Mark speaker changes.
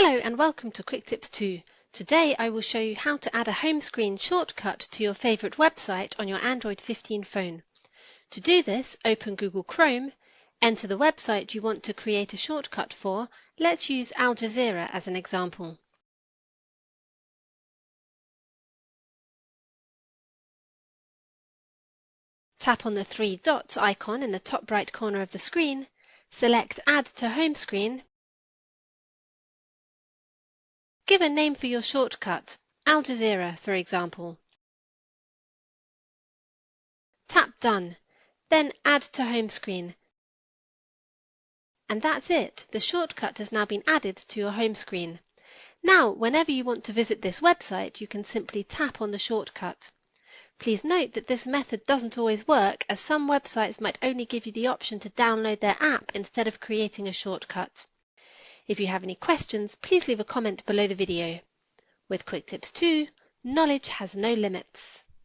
Speaker 1: Hello and welcome to Quick Tips 2. Today I will show you how to add a home screen shortcut to your favorite website on your Android 15 phone. To do this, open Google Chrome, enter the website you want to create a shortcut for. Let's use Al Jazeera as an example. Tap on the three dots icon in the top right corner of the screen, select Add to Home Screen. Give a name for your shortcut, Al Jazeera for example. Tap Done, then Add to Home Screen. And that's it, the shortcut has now been added to your home screen. Now, whenever you want to visit this website, you can simply tap on the shortcut. Please note that this method doesn't always work, as some websites might only give you the option to download their app instead of creating a shortcut. If you have any questions, please leave a comment below the video. With Quick Tips 2, knowledge has no limits.